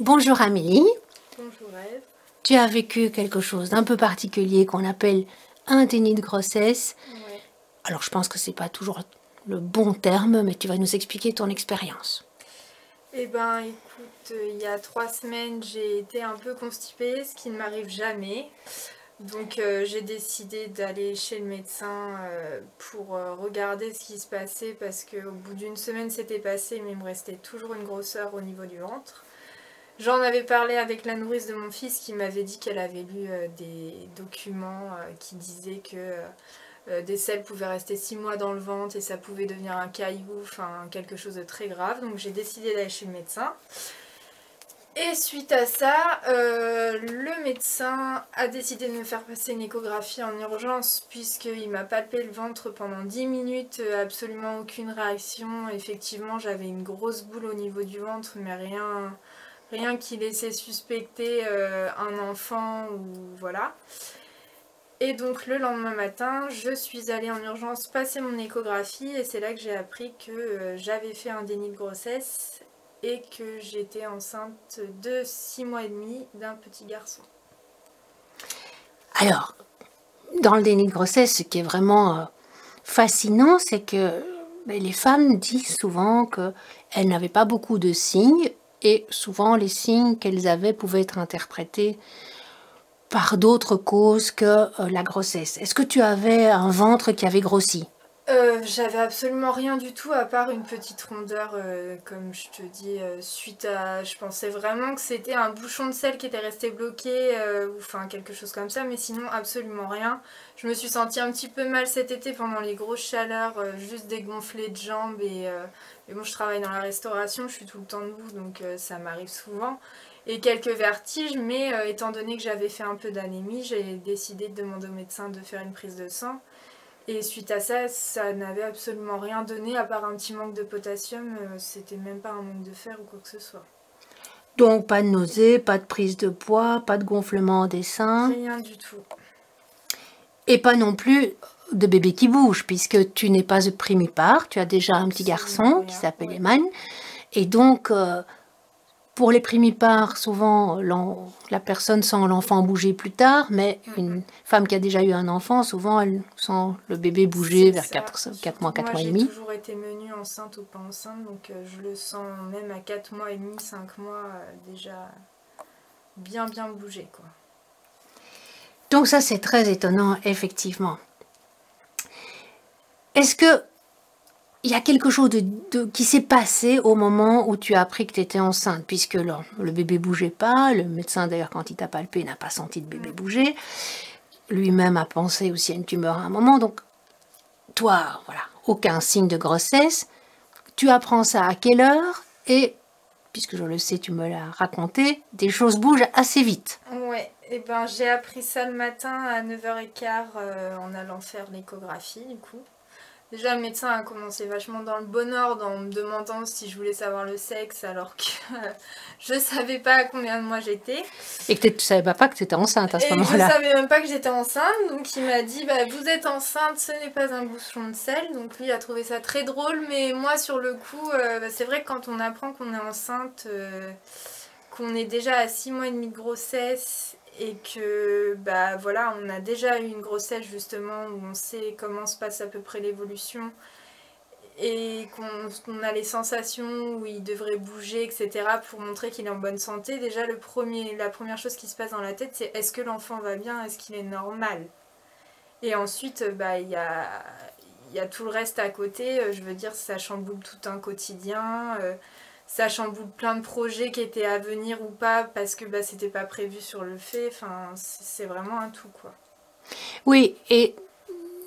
Bonjour Amélie, Bonjour Ève. tu as vécu quelque chose d'un peu particulier qu'on appelle un déni de grossesse. Ouais. Alors je pense que c'est pas toujours le bon terme, mais tu vas nous expliquer ton expérience. Eh ben écoute, il y a 3 semaines j'ai été un peu constipée, ce qui ne m'arrive jamais. Donc j'ai décidé d'aller chez le médecin pour regarder ce qui se passait parce qu'au bout d'une semaine c'était passé mais il me restait toujours une grosseur au niveau du ventre. J'en avais parlé avec la nourrice de mon fils qui m'avait dit qu'elle avait lu des documents qui disaient que des selles pouvaient rester 6 mois dans le ventre et ça pouvait devenir un caillou, enfin quelque chose de très grave. Donc j'ai décidé d'aller chez le médecin. Et suite à ça, le médecin a décidé de me faire passer une échographie en urgence puisqu'il m'a palpé le ventre pendant 10 minutes, absolument aucune réaction. Effectivement, j'avais une grosse boule au niveau du ventre, mais rien qui laissait suspecter un enfant ou voilà. Et donc le lendemain matin, je suis allée en urgence passer mon échographie et c'est là que j'ai appris que j'avais fait un déni de grossesse et que j'étais enceinte de 6 mois et demi d'un petit garçon. Alors, dans le déni de grossesse, ce qui est vraiment fascinant, c'est que les femmes disent souvent qu'elles n'avaient pas beaucoup de signes et souvent les signes qu'elles avaient pouvaient être interprétés par d'autres causes que la grossesse. Est-ce que tu avais un ventre qui avait grossi? J'avais absolument rien du tout à part une petite rondeur, comme je te dis, suite à... Je pensais vraiment que c'était un bouchon de sel qui était resté bloqué, ou enfin quelque chose comme ça, mais sinon absolument rien. Je me suis sentie un petit peu mal cet été pendant les grosses chaleurs, juste dégonflée de jambes et bon, je travaille dans la restauration, je suis tout le temps debout, donc ça m'arrive souvent. Et quelques vertiges, mais étant donné que j'avais fait un peu d'anémie, j'ai décidé de demander au médecin de faire une prise de sang. Et suite à ça, ça n'avait absolument rien donné à part un petit manque de potassium. C'était même pas un manque de fer ou quoi que ce soit. Donc pas de nausée, pas de prise de poids, pas de gonflement des seins. Rien du tout. Et pas non plus de bébé qui bouge, puisque tu n'es pas primipare, tu as déjà un petit Absolument garçon qui rien. s'appelle Ouais. Eman. Et donc, pour les primipares, souvent, la personne sent l'enfant bouger plus tard, mais une femme qui a déjà eu un enfant, souvent, elle sent le bébé bouger C'est vers ça. 4 Surtout mois, que 4 moi, mois et j'ai demi. toujours été menue enceinte ou pas enceinte, donc je le sens même à 4 mois et demi, 5 mois, déjà bien bougé, quoi. Donc ça, c'est très étonnant, effectivement. Est-ce que il y a quelque chose qui s'est passé au moment où tu as appris que tu étais enceinte, puisque le bébé bougeait pas, le médecin d'ailleurs quand il t'a palpé n'a pas senti le bébé bouger, lui-même a pensé aussi à une tumeur à un moment, donc toi, voilà, aucun signe de grossesse, tu apprends ça à quelle heure, et puisque je le sais, tu me l'as raconté, des choses bougent assez vite. Ouais, et ben j'ai appris ça le matin à 9h15 en allant faire l'échographie, du coup. Déjà, le médecin a commencé vachement dans le bon ordre en me demandant si je voulais savoir le sexe alors que je savais pas à combien de mois j'étais. Et que tu savais pas que tu étais enceinte à ce Et je moment-là. savais même pas que j'étais enceinte, donc il m'a dit bah, vous êtes enceinte, ce n'est pas un bouchon de sel. Donc lui a trouvé ça très drôle, mais moi sur le coup, bah, c'est vrai que quand on apprend qu'on est enceinte, qu'on est déjà à 6 mois et demi de grossesse et que bah voilà, on a déjà eu une grossesse justement où on sait comment se passe à peu près l'évolution et qu'on a les sensations où il devrait bouger, etc. pour montrer qu'il est en bonne santé, déjà la première chose qui se passe dans la tête, c'est est-ce que l'enfant va bien, est-ce qu'il est normal. Et ensuite, bah, il y a tout le reste à côté, je veux dire, ça chamboule tout un quotidien, ça chamboule plein de projets qui étaient à venir ou pas, parce que bah, c'était pas prévu sur le fait, enfin, c'est vraiment un tout, quoi. Oui, et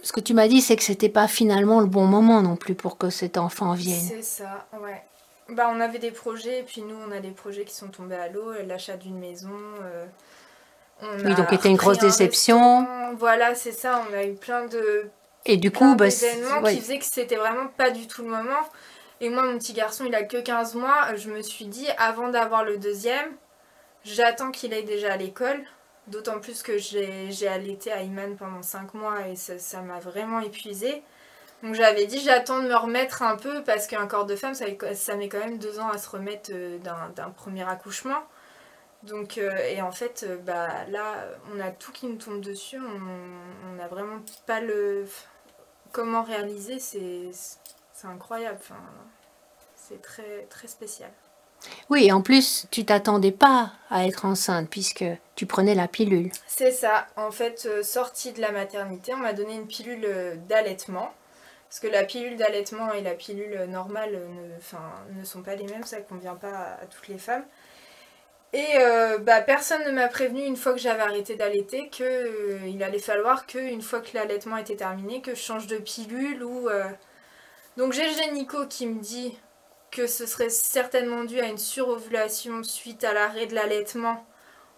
ce que tu m'as dit, c'est que c'était pas finalement le bon moment non plus pour que cet enfant vienne. C'est ça, ouais. Bah, on avait des projets, et puis nous, on a des projets qui sont tombés à l'eau, l'achat d'une maison, on Oui, donc a c'était une grosse repris un déception. restaurant, voilà, c'est ça, on a eu Et du coup, plein bah, d'événements qui ouais. faisaient que c'était vraiment pas du tout le moment. Et moi, mon petit garçon, il a que 15 mois, je me suis dit, avant d'avoir le deuxième, j'attends qu'il aille déjà à l'école, d'autant plus que j'ai allaité à Iman pendant 5 mois et ça m'a vraiment épuisée. Donc j'avais dit j'attends de me remettre un peu parce qu'un corps de femme ça met quand même 2 ans à se remettre d'un premier accouchement. Donc, et en fait, là, on a tout qui nous tombe dessus. On n'a vraiment pas le... Comment réaliser, c'est incroyable. Enfin, c'est très, très spécial. Oui, et en plus, tu t'attendais pas à être enceinte puisque tu prenais la pilule. C'est ça. En fait, sortie de la maternité, on m'a donné une pilule d'allaitement. Parce que la pilule d'allaitement et la pilule normale ne sont pas les mêmes, ça ne convient pas à toutes les femmes. Et personne ne m'a prévenu une fois que j'avais arrêté d'allaiter qu'il allait falloir qu'une fois que l'allaitement était terminé, que je change de pilule ou... Donc j'ai le gynéco qui me dit que ce serait certainement dû à une surovulation suite à l'arrêt de l'allaitement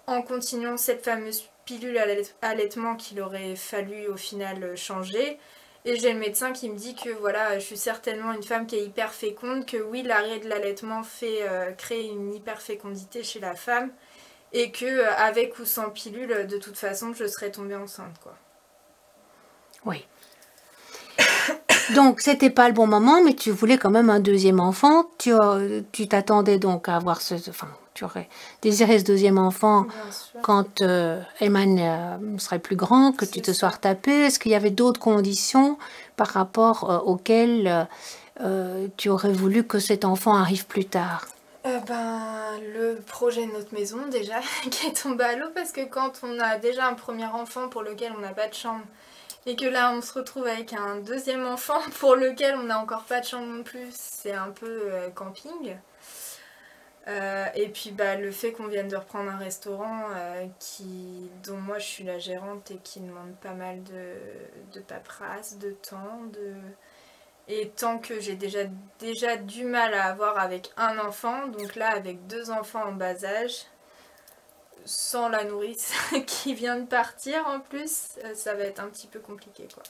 en continuant cette fameuse pilule à allaitement qu'il aurait fallu au final changer. Et j'ai le médecin qui me dit que voilà, je suis certainement une femme qui est hyper féconde, que oui, l'arrêt de l'allaitement fait créer une hyperfécondité chez la femme, et que avec ou sans pilule, de toute façon, je serais tombée enceinte, quoi. Oui. Donc, c'était pas le bon moment, mais tu voulais quand même un deuxième enfant. Tu t'attendais donc à avoir enfin, tu aurais désiré ce deuxième enfant Bien sûr. quand Eman serait plus grand, que tu te sois retapé. Est-ce qu'il y avait d'autres conditions par rapport auxquelles tu aurais voulu que cet enfant arrive plus tard? Le projet de notre maison déjà qui est tombé à l'eau parce que quand on a déjà un premier enfant pour lequel on n'a pas de chambre et que là on se retrouve avec un deuxième enfant pour lequel on n'a encore pas de chambre non plus, c'est un peu camping. Et puis le fait qu'on vienne de reprendre un restaurant dont moi je suis la gérante et qui demande pas mal de paperasse, de temps, et tant que j'ai déjà du mal à avoir avec un enfant, donc là avec 2 enfants en bas âge, sans la nourrice qui vient de partir en plus, ça va être un petit peu compliqué, quoi.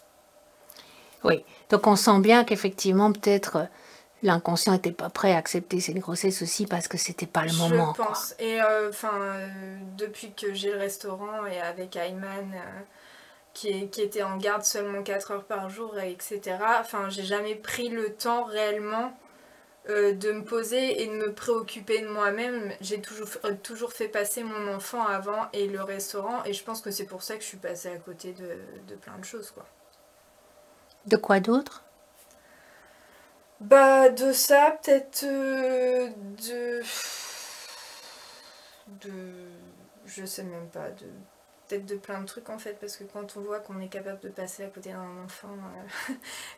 Oui, donc on sent bien qu'effectivement peut-être l'inconscient n'était pas prêt à accepter cette grossesse aussi parce que c'était pas le moment. Je pense. Quoi. Et depuis que j'ai le restaurant et avec Ayman qui était en garde seulement 4 heures par jour, etc. Enfin, j'ai jamais pris le temps réellement de me poser et de me préoccuper de moi-même. J'ai toujours fait passer mon enfant avant et le restaurant, et je pense que c'est pour ça que je suis passée à côté de plein de choses, quoi. De quoi d'autre? De ça, peut-être je sais même pas, peut-être de plein de trucs en fait, parce que quand on voit qu'on est capable de passer à côté d'un enfant,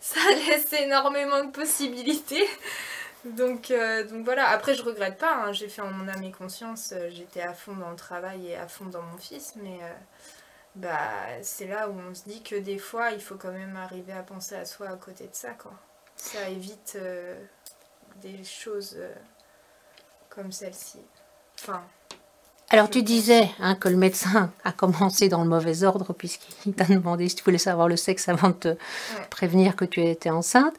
ça laisse énormément de possibilités. Donc voilà, après je regrette pas, hein. J'ai fait en mon âme et conscience, j'étais à fond dans le travail et à fond dans mon fils, mais c'est là où on se dit que des fois il faut quand même arriver à penser à soi à côté de ça, quoi. Ça évite des choses comme celle-ci. Enfin... Alors tu disais que le médecin a commencé dans le mauvais ordre puisqu'il t'a demandé si tu voulais savoir le sexe avant de te prévenir que tu étais enceinte.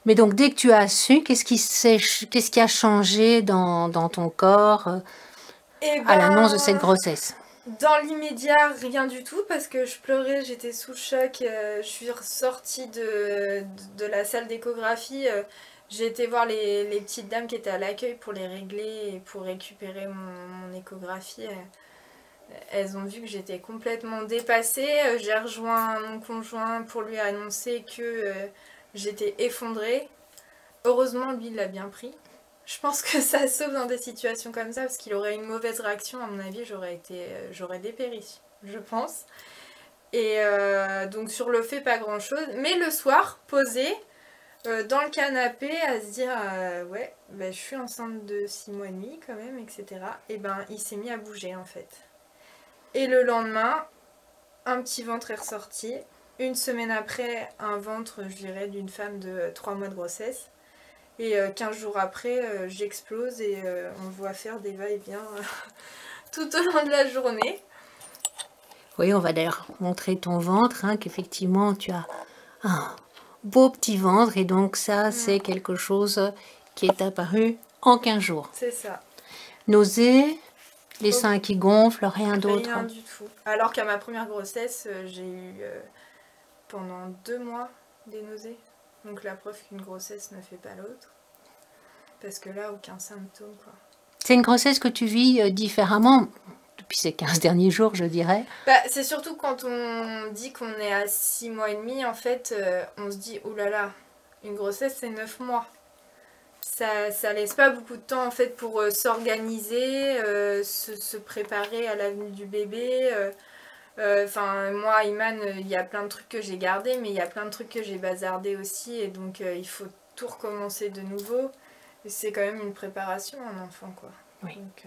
Mais donc dès que tu as su, qu'est-ce qui a changé dans ton corps à l'annonce de cette grossesse? Dans l'immédiat, rien du tout parce que je pleurais, j'étais sous le choc. Je suis ressortie de la salle d'échographie. J'ai été voir les petites dames qui étaient à l'accueil pour les régler et pour récupérer mon échographie. Elles ont vu que j'étais complètement dépassée. J'ai rejoint mon conjoint pour lui annoncer que j'étais effondrée. Heureusement, lui, il l'a bien pris. Je pense que ça sauve dans des situations comme ça, parce qu'il aurait une mauvaise réaction, à mon avis, j'aurais dépéri, je pense. Et donc sur le fait, pas grand-chose. Mais le soir, posé, dans le canapé, à se dire, ouais, je suis enceinte de 6 mois et demi quand même, etc. Et il s'est mis à bouger, en fait. Et le lendemain, un petit ventre est ressorti. Une semaine après, un ventre, je dirais, d'une femme de 3 mois de grossesse. Et 15 jours après, j'explose et on me voit faire des va-et-vient tout au long de la journée. Oui, on va d'ailleurs montrer ton ventre, qu'effectivement tu as un beau petit ventre et donc ça c'est quelque chose qui est apparu en 15 jours. C'est ça. Nausées, les seins qui gonflent, rien d'autre? Rien du tout. Alors qu'à ma première grossesse, j'ai eu pendant 2 mois des nausées. Donc la preuve qu'une grossesse ne fait pas l'autre. Parce que là, aucun symptôme, quoi. C'est une grossesse que tu vis différemment depuis ces 15 derniers jours, je dirais. Bah, c'est surtout quand on dit qu'on est à 6 mois et demi, en fait, on se dit, oh là là, une grossesse c'est 9 mois. Ça laisse pas beaucoup de temps en fait pour s'organiser, se préparer à la venue du bébé. Enfin, moi, Iman, il y a plein de trucs que j'ai gardés, mais il y a plein de trucs que j'ai bazardés aussi, et donc il faut tout recommencer de nouveau. Et c'est quand même une préparation, un enfant, quoi. Oui. Donc,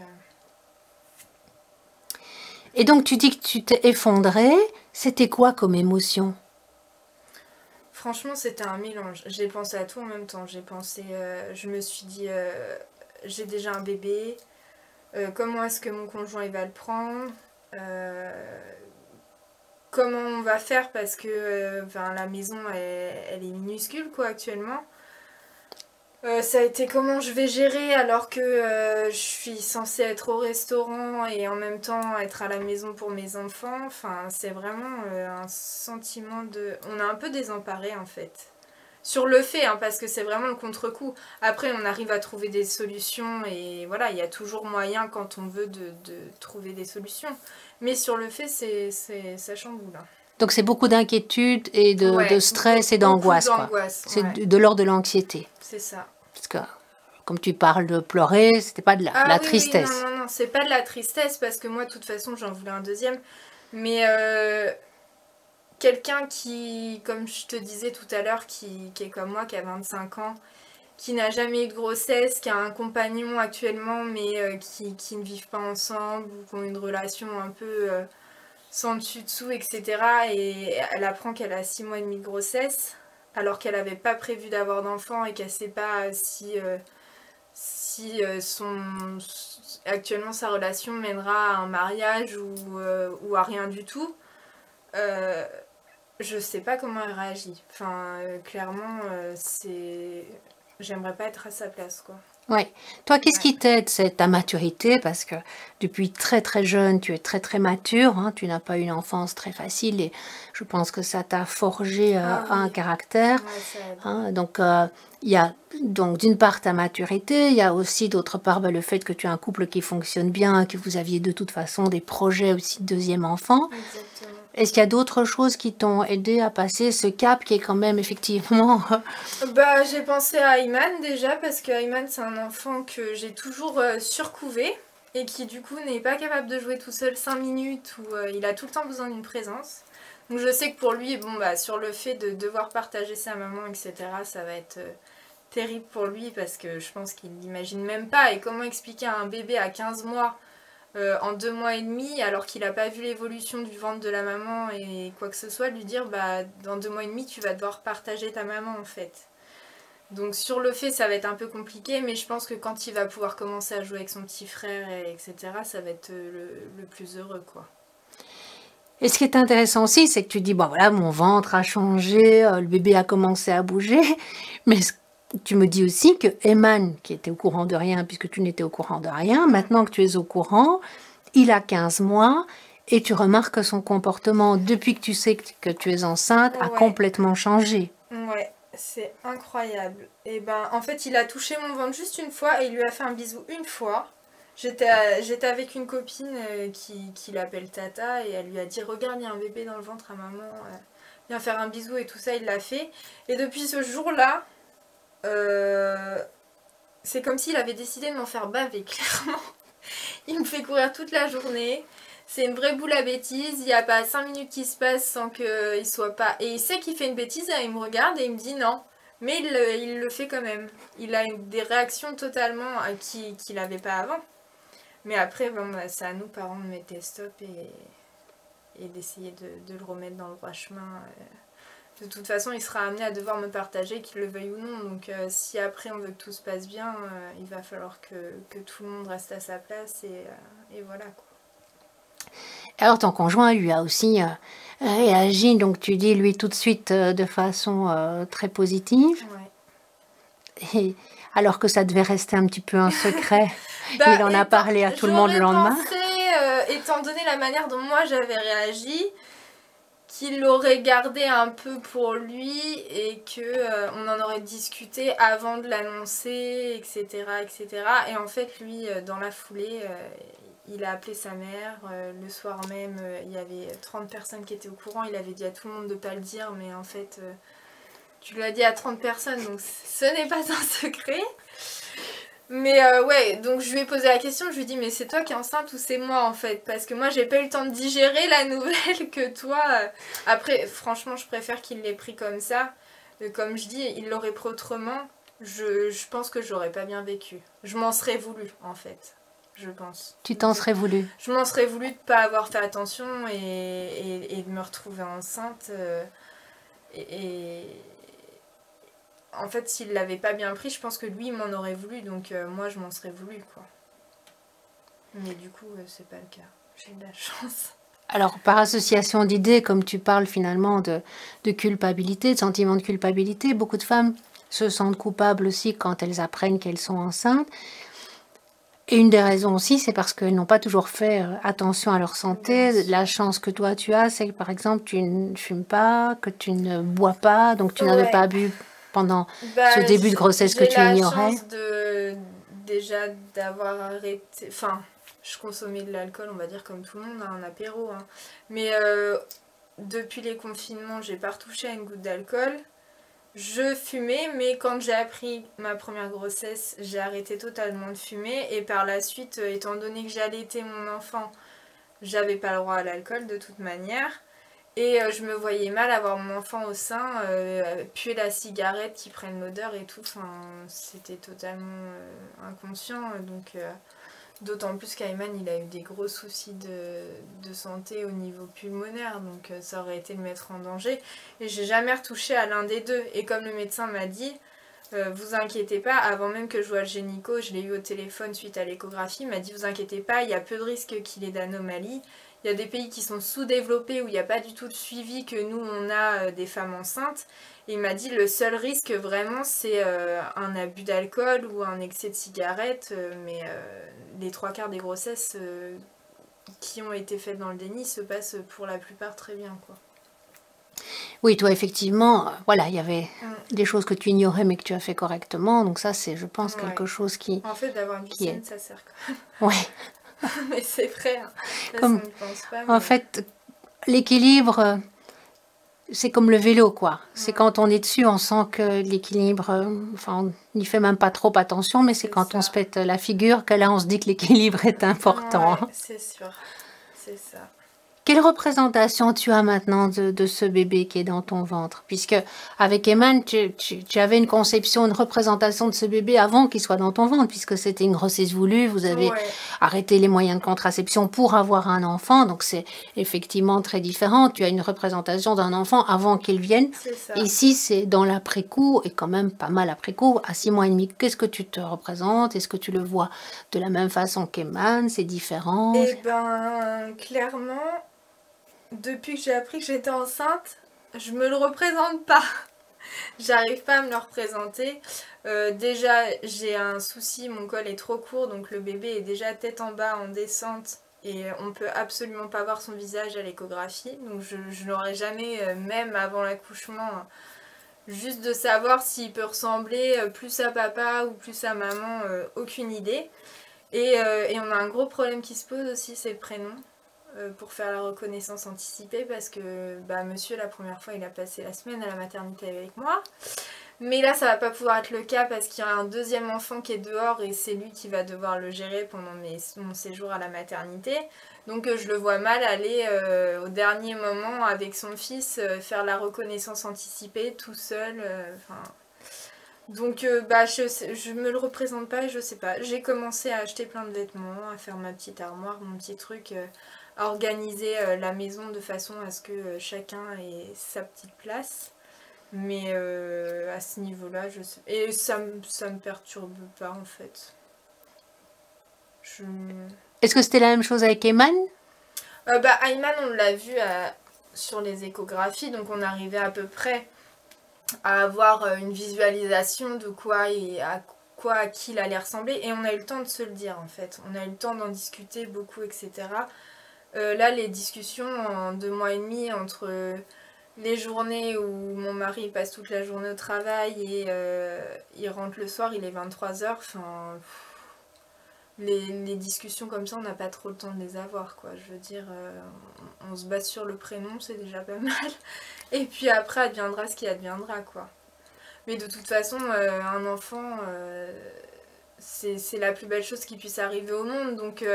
Et donc, tu dis que tu t'es effondrée. C'était quoi comme émotion? franchement, c'était un mélange. J'ai pensé à tout en même temps. J'ai pensé, je me suis dit, j'ai déjà un bébé. Comment est-ce que mon conjoint il va le prendre? Comment on va faire parce que la maison elle est minuscule quoi actuellement. Ça a été comment je vais gérer alors que je suis censée être au restaurant et en même temps être à la maison pour mes enfants. Enfin, c'est vraiment un sentiment de... On a un peu désemparé en fait. Sur le fait, hein, parce que c'est vraiment le contre-coup. Après, on arrive à trouver des solutions et voilà, il y a toujours moyen quand on veut de trouver des solutions. Mais sur le fait, ça chamboule. Hein. Donc, c'est beaucoup d'inquiétude et Ouais, de stress et d'angoisse, quoi. d'angoisse, C'est ouais. de l'ordre de l'anxiété. C'est ça. Parce que, comme tu parles de pleurer, c'était pas de la Ah oui, tristesse. oui, non, c'est pas de la tristesse parce que moi, de toute façon, j'en voulais un deuxième. Mais quelqu'un qui, comme je te disais tout à l'heure, qui est comme moi, qui a 25 ans, qui n'a jamais eu de grossesse, qui a un compagnon actuellement, mais qui ne vivent pas ensemble, ou qui ont une relation un peu sans dessus-dessous, etc. Et elle apprend qu'elle a 6 mois et demi de grossesse, alors qu'elle n'avait pas prévu d'avoir d'enfant et qu'elle ne sait pas si actuellement sa relation mènera à un mariage ou à rien du tout. Je sais pas comment elle réagit. Enfin, clairement, j'aimerais pas être à sa place, quoi. Oui. Toi, qu'est-ce Ouais. qui t'aide? C'est ta maturité, parce que depuis très très jeune, tu es très très mature, hein, tu n'as pas eu une enfance très facile et je pense que ça t'a forgé Ah oui. un caractère. Ouais, ça aide. Hein. Donc, il y a donc d'une part ta maturité, il y a aussi d'autre part le fait que tu as un couple qui fonctionne bien, que vous aviez de toute façon des projets aussi de deuxième enfant. Exactement. Est-ce qu'il y a d'autres choses qui t'ont aidé à passer ce cap qui est quand même effectivement... Bah, j'ai pensé à Ayman déjà, parce que Ayman, c'est un enfant que j'ai toujours surcouvé et qui, du coup, n'est pas capable de jouer tout seul 5 minutes, où il a tout le temps besoin d'une présence. Donc, je sais que pour lui, bon, bah, sur le fait de devoir partager sa maman, etc., ça va être terrible pour lui, parce que je pense qu'il n'imagine même pas. Et comment expliquer à un bébé à 15 mois en 2 mois et demi, alors qu'il n'a pas vu l'évolution du ventre de la maman et quoi que ce soit, lui dire bah dans 2 mois et demi tu vas devoir partager ta maman en fait. Donc sur le fait ça va être un peu compliqué, mais je pense que quand il va pouvoir commencer à jouer avec son petit frère, etc., ça va être le plus heureux quoi. Et ce qui est intéressant aussi, c'est que tu dis, bon voilà, mon ventre a changé, le bébé a commencé à bouger, mais tu me dis aussi que Eman, qui était au courant de rien, puisque tu n'étais au courant de rien, maintenant que tu es au courant, il a 15 mois, et tu remarques que son comportement, depuis que tu sais que tu es enceinte, a Ouais. complètement changé. Ouais, c'est incroyable. Et ben en fait il a touché mon ventre juste une fois et il lui a fait un bisou une fois. J'étais avec une copine qui l'appelle Tata et elle lui a dit regarde il y a un bébé dans le ventre à maman, viens faire un bisou et tout ça, il l'a fait. Et depuis ce jour-là, c'est comme s'il avait décidé de m'en faire baver clairement. Il me fait courir toute la journée. C'est une vraie boule à bêtises. Il n'y a pas 5 minutes qui se passent sans qu'il soit pas... Et il sait qu'il fait une bêtise, il me regarde et il me dit non. Mais il le fait quand même. Il a des réactions totalement qu'il n'avait pas avant. Mais après, bon, bah, c'est à nous, parents, de mettre des stops et d'essayer de le remettre dans le droit chemin. De toute façon, il sera amené à devoir me partager, qu'il le veuille ou non. Donc si après on veut que tout se passe bien, il va falloir que tout le monde reste à sa place et voilà quoi. Alors ton conjoint lui a aussi réagi, donc tu dis lui tout de suite de façon très positive. Ouais. Et alors que ça devait rester un petit peu un secret, Bah, il en a parlé à tout le monde le lendemain. Étant donné la manière dont moi j'avais réagi, qu'il l'aurait gardé un peu pour lui et que on en aurait discuté avant de l'annoncer, etc., etc. Et en fait, lui, dans la foulée, il a appelé sa mère. Le soir même, il y avait 30 personnes qui étaient au courant. Il avait dit à tout le monde de ne pas le dire, mais en fait, tu l'as dit à 30 personnes, donc ce n'est pas un secret. Mais ouais, donc je lui ai posé la question, je lui ai dit mais c'est toi qui es enceinte ou c'est moi en fait? Parce que moi j'ai pas eu le temps de digérer la nouvelle que toi. Après, franchement, je préfère qu'il l'ait pris comme ça. Comme je dis, il l'aurait pris autrement. Je pense que j'aurais pas bien vécu. Je m'en serais voulu en fait, je pense. Tu t'en serais voulu? Je m'en serais voulu de pas avoir fait attention et de me retrouver enceinte. Et en fait, s'il l'avait pas bien pris, je pense que lui, il m'en aurait voulu. Donc moi, je m'en serais voulu, quoi. Mais du coup, c'est pas le cas. J'ai de la chance. Alors, par association d'idées, comme tu parles finalement de culpabilité, de sentiment de culpabilité, beaucoup de femmes se sentent coupables aussi quand elles apprennent qu'elles sont enceintes. Et une des raisons aussi, c'est parce qu'elles n'ont pas toujours fait attention à leur santé. La chance que toi tu as, c'est que par exemple, tu ne fumes pas, que tu ne bois pas, donc tu n'avais pas bu pendant ce début de grossesse que tu ignorais. J'ai la chance déjà d'avoir arrêté... Enfin, je consommais de l'alcool, on va dire comme tout le monde, un apéro. Hein. Mais depuis les confinements, j'ai pas retouché à une goutte d'alcool. Je fumais, mais quand j'ai appris ma première grossesse, j'ai arrêté totalement de fumer. Et par la suite, étant donné que j'allaitais mon enfant, j'avais pas le droit à l'alcool de toute manière. Et je me voyais mal avoir mon enfant au sein, puer la cigarette qui prenne l'odeur et tout. Enfin, c'était totalement inconscient. Donc, d'autant plus qu'Ayman, il a eu des gros soucis de santé au niveau pulmonaire. Donc, ça aurait été le mettre en danger. Et j'ai jamais retouché à l'un des deux. Et comme le médecin m'a dit, vous inquiétez pas, avant même que je voie le gynéco, je l'ai eu au téléphone suite à l'échographie, il m'a dit vous inquiétez pas, il y a peu de risques qu'il ait d'anomalies. Il y a des pays qui sont sous-développés où il n'y a pas du tout de suivi que nous on a des femmes enceintes. Et il m'a dit le seul risque vraiment c'est un abus d'alcool ou un excès de cigarette, mais les 3/4 des grossesses qui ont été faites dans le déni se passent pour la plupart très bien, quoi. Oui, toi, effectivement, voilà, il y avait des choses que tu ignorais mais que tu as fait correctement. Donc ça, c'est, je pense, quelque chose qui... En fait, d'avoir une vie saine, ça sert quand même. Ouais. Mais c'est vrai, hein. Comme... on n'y pense pas. Mais... En fait, l'équilibre, c'est comme le vélo, quoi. C'est quand on est dessus, on sent que l'équilibre... enfin, on n'y fait même pas trop attention, mais c'est quand on se pète la figure que là, on se dit que l'équilibre est important. Ouais, c'est sûr. C'est ça. Quelle représentation tu as maintenant de ce bébé qui est dans ton ventre? Puisque avec Ayman, tu avais une conception, une représentation de ce bébé avant qu'il soit dans ton ventre, puisque c'était une grossesse voulue, vous avez arrêté les moyens de contraception pour avoir un enfant, donc c'est effectivement très différent. Tu as une représentation d'un enfant avant qu'il vienne. Ici, c'est dans l'après-coup, et quand même pas mal après-coup, à 6 mois et demi. Qu'est-ce que tu te représentes? Est-ce que tu le vois de la même façon qu'Ayman? C'est différent? Eh ben, clairement... Depuis que j'ai appris que j'étais enceinte, je me le représente pas. J'arrive pas à me le représenter. Déjà, j'ai un souci, mon col est trop court, donc le bébé est déjà tête en bas en descente et on peut absolument pas voir son visage à l'échographie. Donc je l'aurais jamais, même avant l'accouchement, juste de savoir s'il peut ressembler plus à papa ou plus à maman, aucune idée. Et on a un gros problème qui se pose aussi, c'est le prénom. Pour faire la reconnaissance anticipée parce que monsieur la première fois il a passé la semaine à la maternité avec moi, mais là ça va pas pouvoir être le cas parce qu'il y a un deuxième enfant qui est dehors et c'est lui qui va devoir le gérer pendant mon séjour à la maternité, donc je le vois mal aller au dernier moment avec son fils faire la reconnaissance anticipée tout seul, donc je me le représente pas et je sais pas. J'ai commencé à acheter plein de vêtements, à faire ma petite armoire, mon petit truc, à organiser la maison de façon à ce que chacun ait sa petite place. Mais à ce niveau-là, je sais. Et ça me perturbe pas en fait. Est-ce que c'était la même chose avec Ayman? Ayman, on l'a vu sur les échographies, donc on arrivait à peu près à avoir une visualisation de quoi et à qui il allait ressembler, et on a eu le temps de se le dire en fait, on a eu le temps d'en discuter beaucoup, etc. Là, les discussions en 2 mois et demi entre les journées où mon mari passe toute la journée au travail et il rentre le soir, il est 23h, enfin, les discussions comme ça, on n'a pas trop le temps de les avoir, quoi. Je veux dire, on se base sur le prénom, c'est déjà pas mal. Et puis après, adviendra ce qui adviendra, quoi. Mais de toute façon, un enfant, c'est la plus belle chose qui puisse arriver au monde. Donc,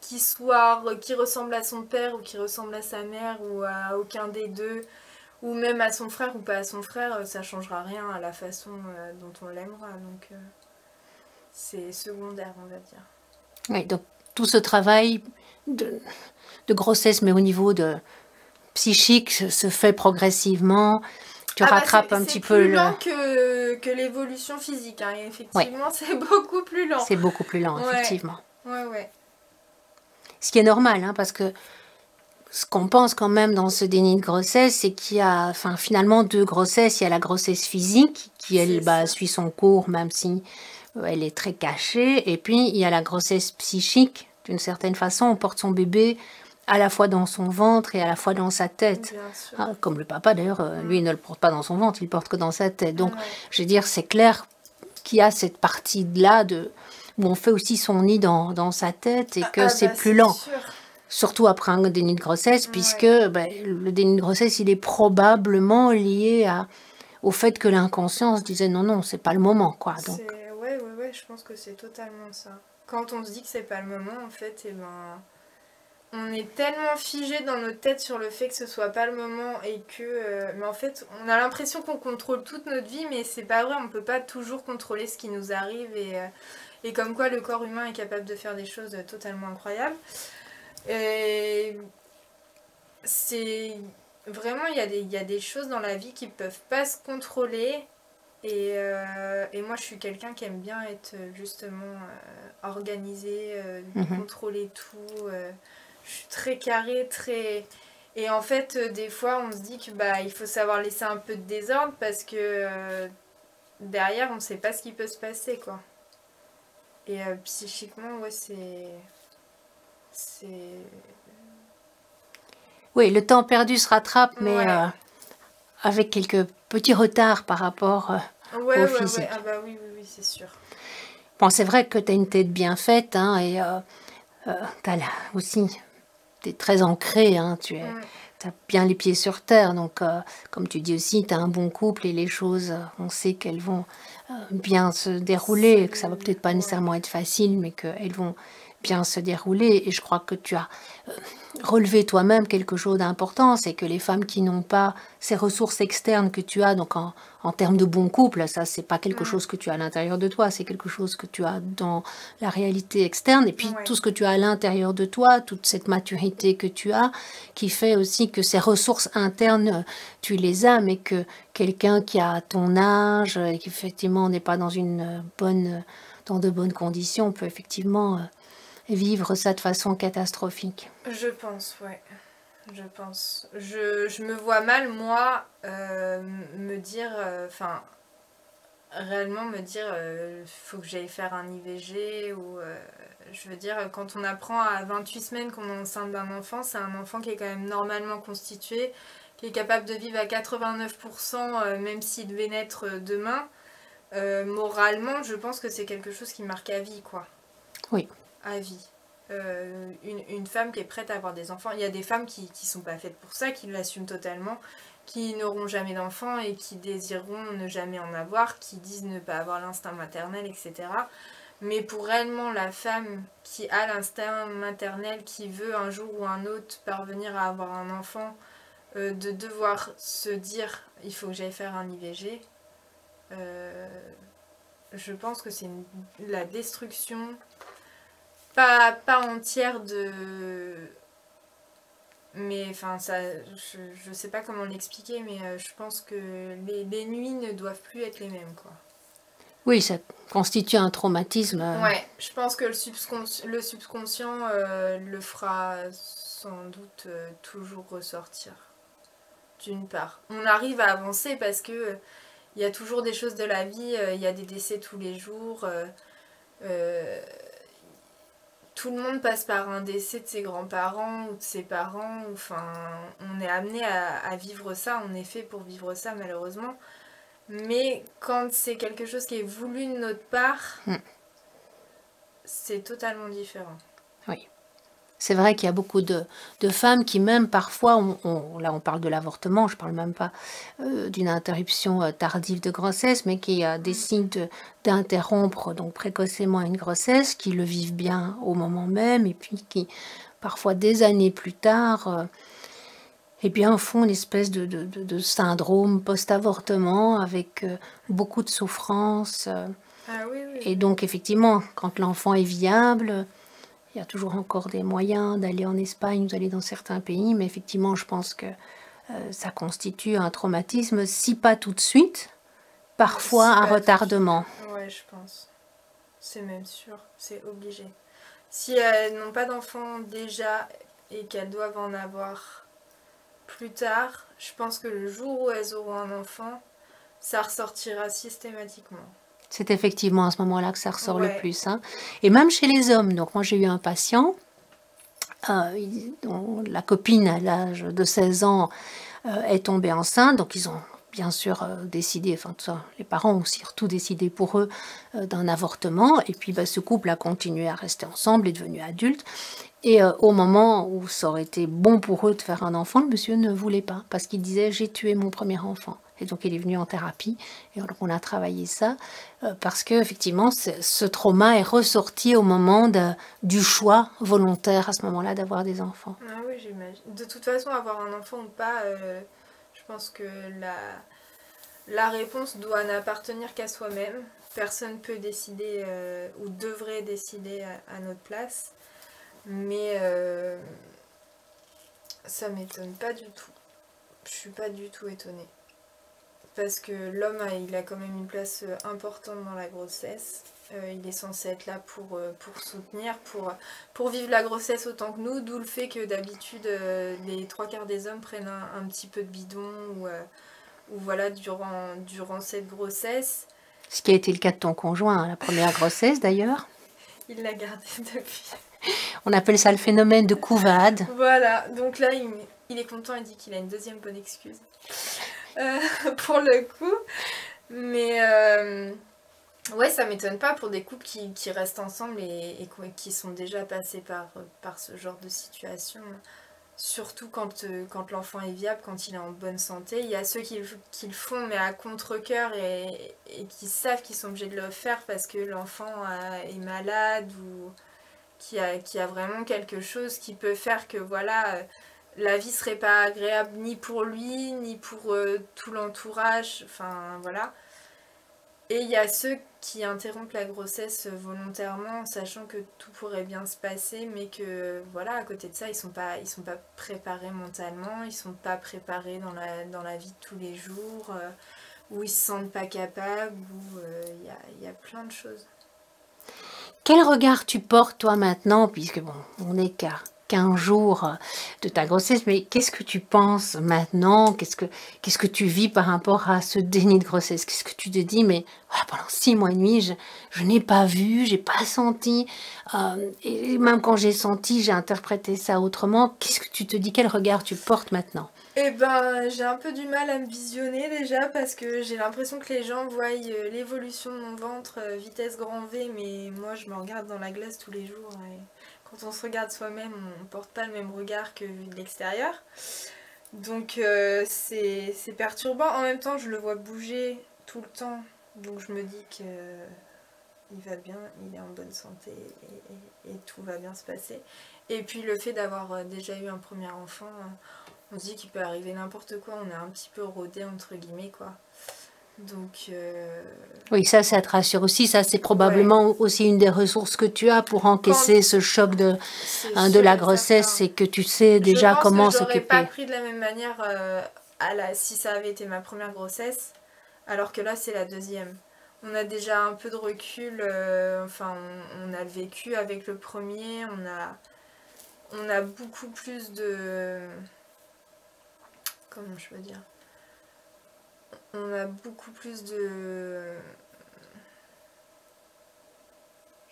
qu'il ressemble à son père ou qu'il ressemble à sa mère ou à aucun des deux, ou même à son frère ou pas à son frère, ça changera rien à la façon dont on l'aimera. Donc, c'est secondaire, on va dire. Oui, donc tout ce travail de grossesse, mais au niveau de psychique, se fait progressivement. Tu rattrapes un petit peu c'est plus lent que l'évolution physique, hein. Effectivement, ouais. C'est beaucoup plus lent. C'est beaucoup plus lent, ouais. Effectivement. Ouais. Ce qui est normal, hein, parce que ce qu'on pense quand même dans ce déni de grossesse, c'est qu'il y a finalement 2 grossesses. Il y a la grossesse physique, qui elle suit son cours, même si elle est très cachée. Et puis, il y a la grossesse psychique. D'une certaine façon, on porte son bébé à la fois dans son ventre et à la fois dans sa tête. Ah, comme le papa, d'ailleurs, lui, il ne le porte pas dans son ventre, il le porte que dans sa tête. Donc, je veux dire, c'est clair qu'il y a cette partie-là où on fait aussi son nid dans sa tête et que c'est plus lent. Sûr. Surtout après un déni de grossesse, puisque le déni de grossesse, il est probablement lié au fait que l'inconscience disait non, c'est pas le moment, quoi. Donc. Ouais, je pense que c'est totalement ça. Quand on se dit que c'est pas le moment, en fait, on est tellement figé dans notre tête sur le fait que ce soit pas le moment et que... mais en fait, on a l'impression qu'on contrôle toute notre vie, mais c'est pas vrai, on peut pas toujours contrôler ce qui nous arrive et comme quoi le corps humain est capable de faire des choses totalement incroyables. Et c'est... Vraiment, il y a des choses dans la vie qui peuvent pas se contrôler et moi je suis quelqu'un qui aime bien être justement organisé, contrôler tout... je suis très carrée, très... Et en fait, des fois, on se dit que il faut savoir laisser un peu de désordre parce que derrière, on ne sait pas ce qui peut se passer, quoi. Et psychiquement, ouais, c'est... Oui, le temps perdu se rattrape, mais avec quelques petits retards par rapport au physique. Ah bah oui, c'est sûr. Bon, c'est vrai que tu as une tête bien faite, hein, et t'as là aussi... Tu es très ancré, hein, tu as bien les pieds sur terre, donc comme tu dis aussi, tu as un bon couple et les choses, on sait qu'elles vont bien se dérouler, que ça va peut-être pas nécessairement être facile, mais qu'elles vont bien se dérouler. Et je crois que tu as relevé toi-même quelque chose d'important, c'est que les femmes qui n'ont pas ces ressources externes que tu as, donc en termes de bon couple, ça c'est pas quelque chose que tu as à l'intérieur de toi, c'est quelque chose que tu as dans la réalité externe, et puis tout ce que tu as à l'intérieur de toi, toute cette maturité que tu as, qui fait aussi que ces ressources internes, tu les as, mais que quelqu'un qui a ton âge, et qui effectivement n'est pas dans dans de bonnes conditions, peut effectivement vivre ça de façon catastrophique. Je pense, ouais. Je pense. Je me vois mal, moi, me dire... réellement me dire faut que j'aille faire un IVG ou... je veux dire, quand on apprend à 28 semaines qu'on est enceinte d'un enfant, c'est un enfant qui est quand même normalement constitué, qui est capable de vivre à 89%, même s'il devait naître demain. Moralement, je pense que c'est quelque chose qui marque à vie, quoi. Oui. À vie. Une femme qui est prête à avoir des enfants. Il y a des femmes qui sont pas faites pour ça, qui l'assument totalement, qui n'auront jamais d'enfants et qui désireront ne jamais en avoir, qui disent ne pas avoir l'instinct maternel, etc. Mais pour réellement la femme qui a l'instinct maternel, qui veut un jour ou un autre parvenir à avoir un enfant, de devoir se dire il faut que j'aille faire un IVG, je pense que c'est la destruction pas entière de... Mais enfin, ça, je sais pas comment l'expliquer, mais je pense que les nuits ne doivent plus être les mêmes, quoi. Oui, ça constitue un traumatisme. Ouais, je pense que le subconscient le fera sans doute toujours ressortir. D'une part. On arrive à avancer parce que il y a toujours des choses de la vie, il y a des décès tous les jours. tout le monde passe par un décès de ses grands-parents ou de ses parents. Enfin, on est amené à vivre ça, on est fait pour vivre ça malheureusement. Mais quand c'est quelque chose qui est voulu de notre part, c'est totalement différent. Oui. C'est vrai qu'il y a beaucoup de femmes qui même parfois, là on parle de l'avortement, je ne parle même pas d'une interruption tardive de grossesse, mais qui décident d'interrompre donc précocement une grossesse, qui le vivent bien au moment même, et puis qui parfois des années plus tard, eh bien font une espèce de syndrome post-avortement avec beaucoup de souffrance. Ah oui, oui. Et donc effectivement, quand l'enfant est viable, il y a toujours encore des moyens d'aller en Espagne ou d'aller dans certains pays, mais effectivement, je pense que ça constitue un traumatisme, si pas tout de suite, parfois Si un pas retardement. Ouais, je pense. C'est même sûr, c'est obligé. Si elles n'ont pas d'enfants déjà et qu'elles doivent en avoir plus tard, je pense que le jour où elles auront un enfant, ça ressortira systématiquement. C'est effectivement à ce moment-là que ça ressort le Ouais. plus. Hein. Et même chez les hommes. Donc moi j'ai eu un patient, dont la copine à l'âge de 16 ans est tombée enceinte. Donc ils ont bien sûr décidé, enfin tout ça, les parents ont surtout décidé pour eux d'un avortement. Et puis ce couple a continué à rester ensemble, est devenu adulte. Et au moment où ça aurait été bon pour eux de faire un enfant, le monsieur ne voulait pas, parce qu'il disait « j'ai tué mon premier enfant ». Et donc il est venu en thérapie, et donc on a travaillé ça, parce qu'effectivement ce trauma est ressorti au moment du choix volontaire à ce moment-là d'avoir des enfants. Ah oui, j'imagine. De toute façon, avoir un enfant ou pas, je pense que la réponse doit n'appartenir qu'à soi-même. Personne ne peut décider ou devrait décider à notre place. Mais ça m'étonne pas du tout. Je suis pas du tout étonnée. Parce que l'homme, il a quand même une place importante dans la grossesse. Il est censé être là pour soutenir, pour vivre la grossesse autant que nous. D'où le fait que d'habitude, les 3/4 des hommes prennent un petit peu de bidon ou voilà, durant cette grossesse. Ce qui a été le cas de ton conjoint, la première grossesse d'ailleurs. Il l'a gardé depuis. On appelle ça le phénomène de couvade. Voilà, donc là, il est content, il dit qu'il a une deuxième bonne excuse. Pour le coup. Mais ouais, ça m'étonne pas pour des couples qui restent ensemble et qui sont déjà passés par ce genre de situation. Surtout quand l'enfant est viable, quand il est en bonne santé. Il y a ceux qui le font, mais à contre-cœur et qui savent qu'ils sont obligés de le faire parce que l'enfant est malade ou qui a vraiment quelque chose qui peut faire que voilà, la vie serait pas agréable ni pour lui, ni pour tout l'entourage. Enfin voilà. Et il y a ceux qui interrompent la grossesse volontairement, sachant que tout pourrait bien se passer, mais que voilà, à côté de ça, ils sont pas préparés mentalement, ils sont pas préparés dans la vie de tous les jours, où ils se sentent pas capables, où il y a plein de choses. Quel regard tu portes toi maintenant, puisque bon, on n'est qu'à 15 jours de ta grossesse, mais qu'est-ce que tu penses maintenant? Qu'est-ce que tu vis par rapport à ce déni de grossesse? Qu'est-ce que tu te dis, mais ouais, pendant 6 mois et demi, je n'ai pas vu, j'ai pas senti, et même quand j'ai senti, j'ai interprété ça autrement. Qu'est-ce que tu te dis? Quel regard tu portes maintenant? Eh ben, j'ai un peu du mal à me visionner déjà parce que j'ai l'impression que les gens voient l'évolution de mon ventre vitesse grand V, mais moi je me regarde dans la glace tous les jours et quand on se regarde soi-même, on porte pas le même regard que vu de l'extérieur. Donc c'est perturbant. En même temps, je le vois bouger tout le temps, donc je me dis que il va bien, il est en bonne santé et tout va bien se passer. Et puis le fait d'avoir déjà eu un premier enfant, on se dit qu'il peut arriver n'importe quoi, on est un petit peu rodé entre guillemets quoi. Donc Oui, ça te rassure aussi, ça c'est probablement aussi une des ressources que tu as pour encaisser ce choc de la grossesse, c'est que tu sais déjà comment s'occuper. Je l'aurais pas pris de la même manière si ça avait été ma première grossesse, alors que là c'est la deuxième. On a déjà un peu de recul, enfin on a le vécu avec le premier, on a beaucoup plus de... Comment je veux dire? On a beaucoup plus de...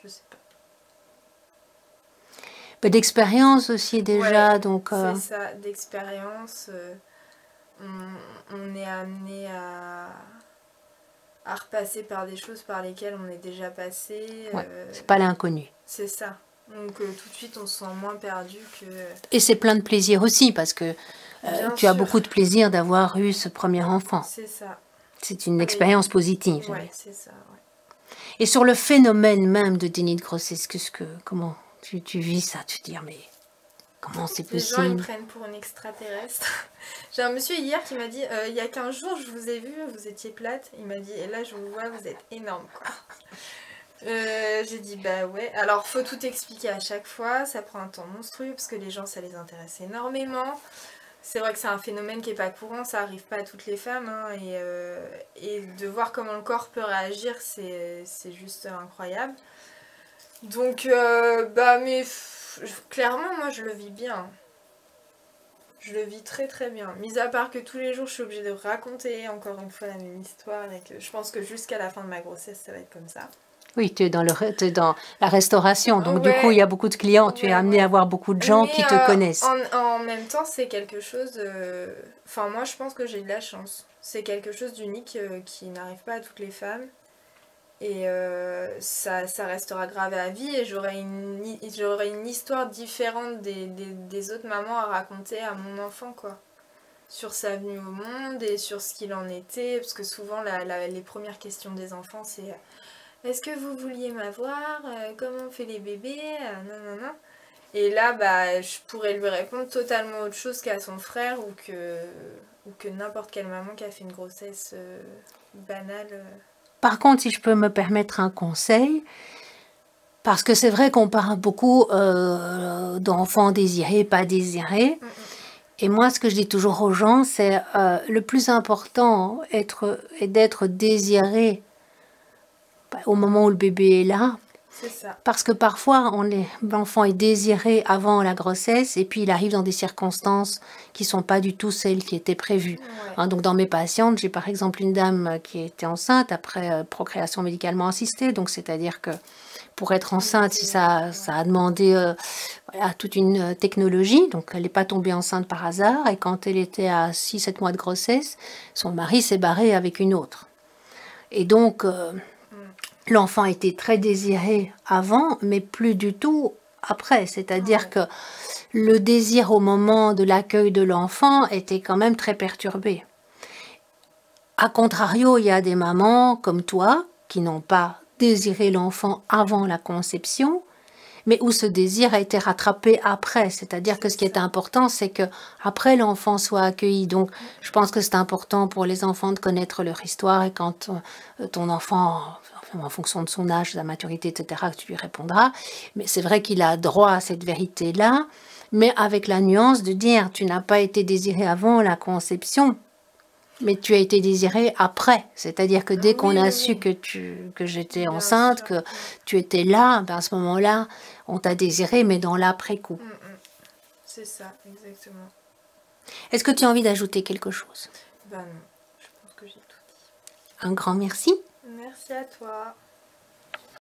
Je sais pas. D'expérience aussi déjà, Ouais, donc c'est ça, d'expérience. On est amené à repasser par des choses par lesquelles on est déjà passé. ouais, c'est pas l'inconnu. C'est ça. Donc tout de suite, on se sent moins perdu que... Et c'est plein de plaisir aussi, parce que Bien tu as sûr, beaucoup de plaisir d'avoir eu ce premier enfant. c'est ça. C'est une Et- expérience positive. je veux Ouais, dire. c'est ça. Ouais. Et sur le phénomène même de déni de grossesse, comment tu vis ça? Tu te dis, mais comment c'est Les gens, ils me possible? prennent pour une extraterrestre. J'ai un monsieur hier qui m'a dit, il y a 15 jours, je vous ai vu, vous étiez plate. Il m'a dit, et là, je vous vois, vous êtes énorme, quoi. J'ai dit, bah ouais. Alors, faut tout expliquer à chaque fois. Ça prend un temps monstrueux, parce que les gens, ça les intéresse énormément. C'est vrai que c'est un phénomène qui n'est pas courant, ça arrive pas à toutes les femmes. Hein, et de voir comment le corps peut réagir, c'est juste incroyable. Donc, clairement, moi, je le vis bien. Je le vis très très bien. Mis à part que tous les jours, je suis obligée de raconter encore une fois la même histoire. Et que je pense que jusqu'à la fin de ma grossesse, ça va être comme ça. Oui, tu es dans la restauration, donc du coup, il y Ouais, a beaucoup de clients. Tu es amené à ouais. voir beaucoup de gens Mais qui te connaissent. en même temps, c'est quelque chose... Enfin, moi, je pense que j'ai de la chance. C'est quelque chose d'unique qui n'arrive pas à toutes les femmes. Et ça restera gravé à vie. Et j'aurai une histoire différente des autres mamans à raconter à mon enfant, quoi. Sur sa venue au monde et sur ce qu'il en était. Parce que souvent, les premières questions des enfants, c'est... Est-ce que vous vouliez m'avoir? Comment on fait les bébés? Non, non, non. Et là, bah, je pourrais lui répondre totalement autre chose qu'à son frère ou que n'importe quelle maman qui a fait une grossesse banale. Par contre, si je peux me permettre un conseil, parce que c'est vrai qu'on parle beaucoup d'enfants désirés, pas désirés. Et moi, ce que je dis toujours aux gens, c'est le plus important est d'être désiré au moment où le bébé est là. C'est ça. Parce que parfois, l'enfant est désiré avant la grossesse et puis il arrive dans des circonstances qui ne sont pas du tout celles qui étaient prévues. Ouais. Hein, donc dans mes patientes, j'ai par exemple une dame qui était enceinte après procréation médicalement assistée. Donc c'est-à-dire que pour être enceinte, ça a demandé voilà, toute une technologie. Donc elle n'est pas tombée enceinte par hasard. Et quand elle était à 6-7 mois de grossesse, son mari s'est barré avec une autre. Et donc... l'enfant était très désiré avant, mais plus du tout après. C'est-à-dire que le désir au moment de l'accueil de l'enfant était quand même très perturbé. A contrario, il y a des mamans comme toi qui n'ont pas désiré l'enfant avant la conception, mais où ce désir a été rattrapé après. C'est-à-dire que ce qui est important, c'est que après l'enfant soit accueilli. Donc, je pense que c'est important pour les enfants de connaître leur histoire et quand ton enfant, en fonction de son âge, de sa maturité, etc., que tu lui répondras. Mais c'est vrai qu'il a droit à cette vérité-là, mais avec la nuance de dire tu n'as pas été désiré avant la conception, mais tu as été désiré après. C'est-à-dire que dès qu'on a su que j'étais Bien enceinte, sûr. que tu étais là, ben à ce moment-là, on t'a désiré, mais dans l'après-coup. C'est ça, exactement. Est-ce que tu as envie d'ajouter quelque chose? Ben non, je pense que j'ai tout dit. Un grand merci. Merci à toi.